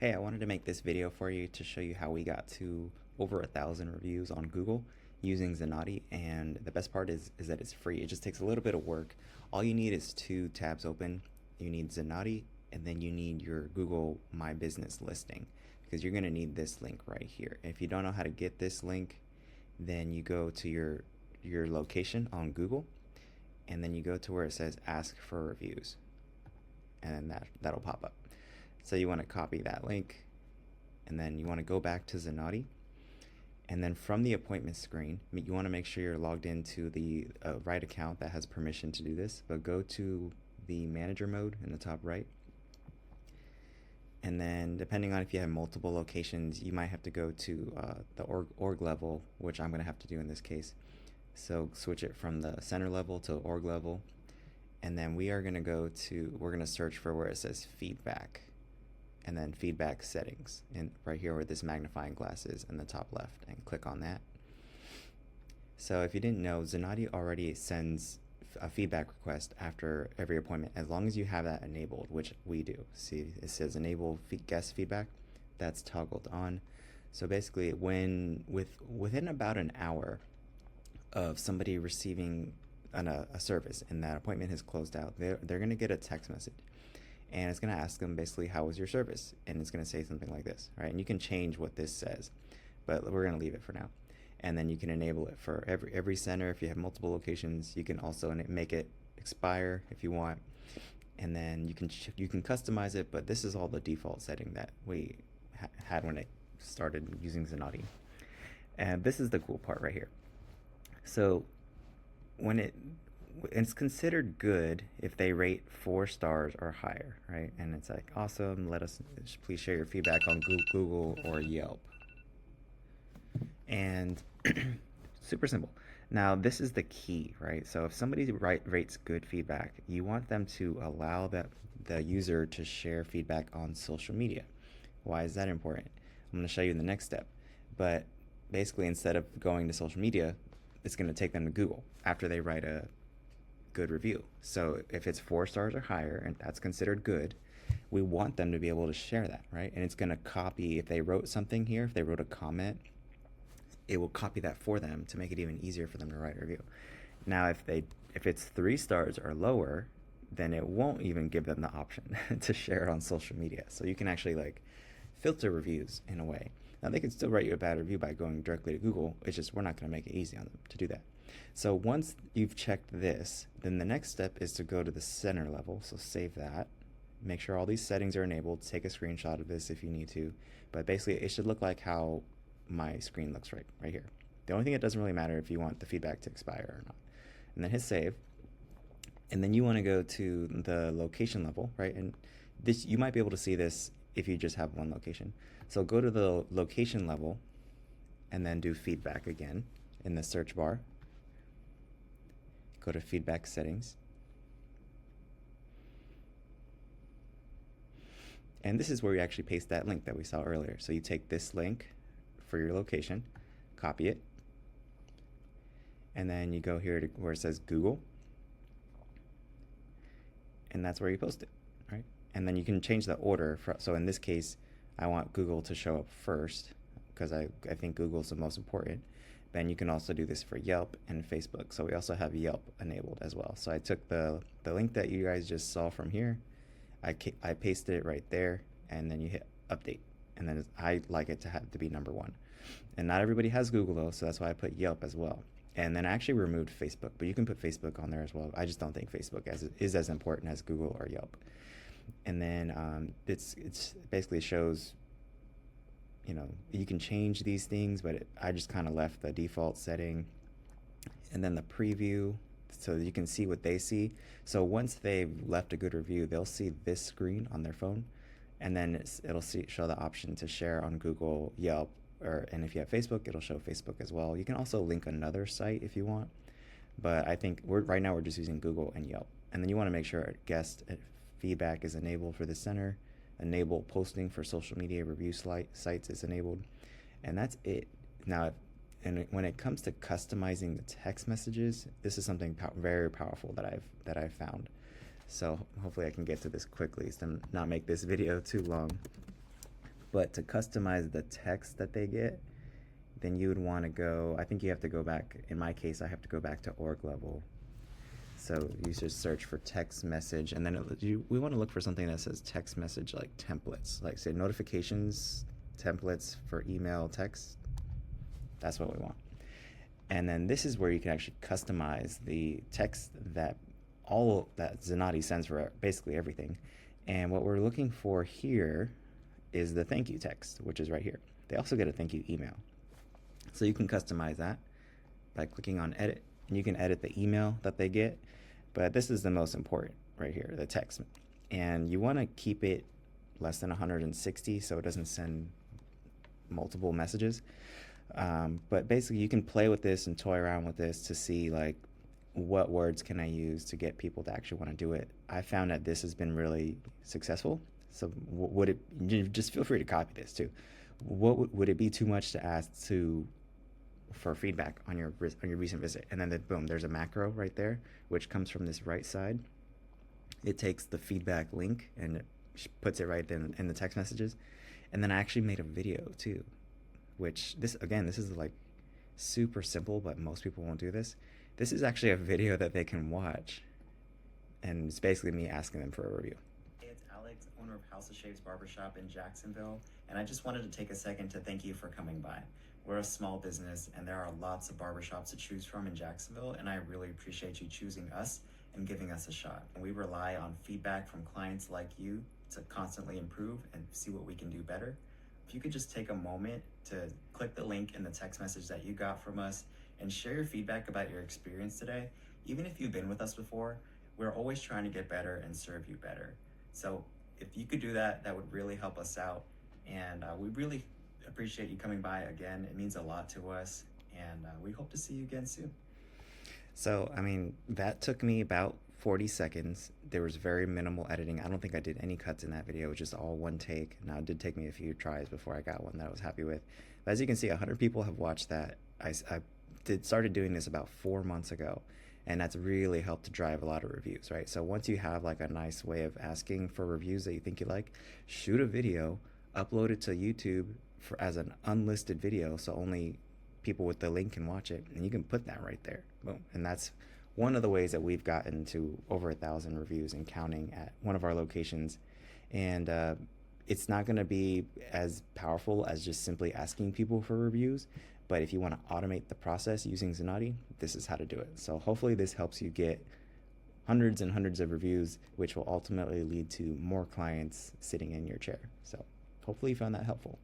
Hey, I wanted to make this video for you to show you how we got to over 1,000 reviews on Google using Zenoti, and the best part is that it's free. It just takes a little bit of work. All you need is two tabs open. You need Zenoti, and then you need your Google My Business listing, because you're going to need this link right here. If you don't know how to get this link, then you go to your location on Google, and then you go to where it says ask for reviews, and then that'll pop up. So you want to copy that link, and then you want to go back to Zenoti, and then from the appointment screen, you want to make sure you're logged into the right account that has permission to do this, but go to the manager mode in the top right, and then depending on if you have multiple locations, you might have to go to the org level, which I'm going to have to do in this case. So switch it from the center level to org level, and then we're going to search for where it says feedback, and then feedback settings, and right here where this magnifying glass is in the top left, and click on that. So if you didn't know, Zenoti already sends a feedback request after every appointment, as long as you have that enabled, which we do. See, it says enable guest feedback. That's toggled on. So basically, within about an hour of somebody receiving a service and that appointment has closed out, they're going to get a text message, and it's going to ask them basically, how was your service? And it's going to say something like this, right? And you can change what this says, but we're going to leave it for now. And then you can enable it for every center. If you have multiple locations, you can also make it expire if you want, and then you can customize it, but this is all the default setting that we had when it started using Zenoti. And this is the cool part right here. So when it's considered good if they rate 4 stars or higher, right? And it's like, awesome, please share your feedback on Google or Yelp. And super simple. Now this is the key, right? So if somebody rates good feedback, you want them to allow the user to share feedback on social media. Why is that important? I'm going to show you in the next step. But basically, instead of going to social media, it's going to take them to Google after they write a good review. So if it's 4 stars or higher, and that's considered good, we want them to be able to share that, right? And it's going to copy, if they wrote something here, if they wrote a comment, it will copy that for them to make it even easier for them to write a review. Now if it's 3 stars or lower, then it won't even give them the option to share it on social media. So you can actually filter reviews in a way. Now they can still write you a bad review by going directly to Google. It's just we're not going to make it easy on them to do that. So once you've checked this, then the next step is to go to the center level. So save that. Make sure all these settings are enabled. Take a screenshot of this if you need to. But basically, it should look like how my screen looks right here. The only thing, it doesn't really matter if you want the feedback to expire or not. And then hit save. And then you want to go to the location level, right? And this, you might be able to see this if you just have one location. So go to the location level and then do feedback again in the search bar. Go to feedback settings. And this is where you actually paste that link that we saw earlier. So you take this link for your location, copy it, and then you go here to where it says Google, and that's where you post it, right? And then you can change the order. So in this case, I want Google to show up first because I think Google's the most important. Then you can also do this for Yelp and Facebook. So we also have Yelp enabled as well. So I took the link that you guys just saw from here, I pasted it right there, and then you hit update. And then I like it to have to be number 1. And not everybody has Google though, so that's why I put Yelp as well. And then I actually removed Facebook, but you can put Facebook on there as well. I just don't think Facebook is as important as Google or Yelp. And then it's basically shows, you can change these things, but I just kind of left the default setting. And then the preview, so you can see what they see. So once they've left a good review, they'll see this screen on their phone, and then it'll show the option to share on Google, Yelp, and if you have Facebook, it'll show Facebook as well. You can also link another site if you want, but I think right now we're just using Google and Yelp. And then you want to make sure guest feedback is enabled for the center, enable posting for social media review sites is enabled, and that's it. Now, when it comes to customizing the text messages, this is something very powerful that I've found. So hopefully I can get to this quickly to not make this video too long. But to customize the text that they get, then you would want to go, I think you have to go back, in my case, I have to go back to org level. So you just search for text message, and then we want to look for something that says text message like templates, like say notifications, templates for email, text. That's what we want. And then this is where you can actually customize the text that Zenoti sends for basically everything. And what we're looking for here is the thank you text, which is right here. They also get a thank you email. So you can customize that by clicking on edit, and you can edit the email that they get. But this is the most important right here, the text. And you want to keep it less than 160 so it doesn't send multiple messages. But basically you can play with this and toy around with this to see like what words can I use to get people to actually want to do it. I found that this has been really successful. So just feel free to copy this too. Would it be too much to ask for feedback on your recent visit? And then boom, there's a macro right there, which comes from this right side. It takes the feedback link and it puts it right in the text messages. And then I actually made a video too, which this is like super simple, but most people won't do this. This is actually a video that they can watch, and it's basically me asking them for a review. Hey, it's Alex, owner of House of Shaves Barbershop in Jacksonville, and I just wanted to take a second to thank you for coming by. We're a small business, and there are lots of barbershops to choose from in Jacksonville, and I really appreciate you choosing us and giving us a shot. And we rely on feedback from clients like you to constantly improve and see what we can do better. If you could just take a moment to click the link in the text message that you got from us and share your feedback about your experience today. Even if you've been with us before, we're always trying to get better and serve you better. So if you could do that, that would really help us out. And we really appreciate you coming by again. It means a lot to us, and we hope to see you again soon. So, I mean, that took me about 40 seconds. There was very minimal editing. I don't think I did any cuts in that video. It was just all one take. Now, it did take me a few tries before I got one that I was happy with. But as you can see, 100 people have watched that. I started doing this about 4 months ago, and that's really helped to drive a lot of reviews, right? So once you have like a nice way of asking for reviews that you think you like, shoot a video, upload it to YouTube as an unlisted video, so only people with the link can watch it, and you can put that right there. Boom. And that's one of the ways that we've gotten to over 1,000 reviews and counting at one of our locations. And it's not going to be as powerful as just simply asking people for reviews, but if you want to automate the process using Zenoti, this is how to do it. So hopefully this helps you get hundreds and hundreds of reviews, which will ultimately lead to more clients sitting in your chair. So hopefully you found that helpful.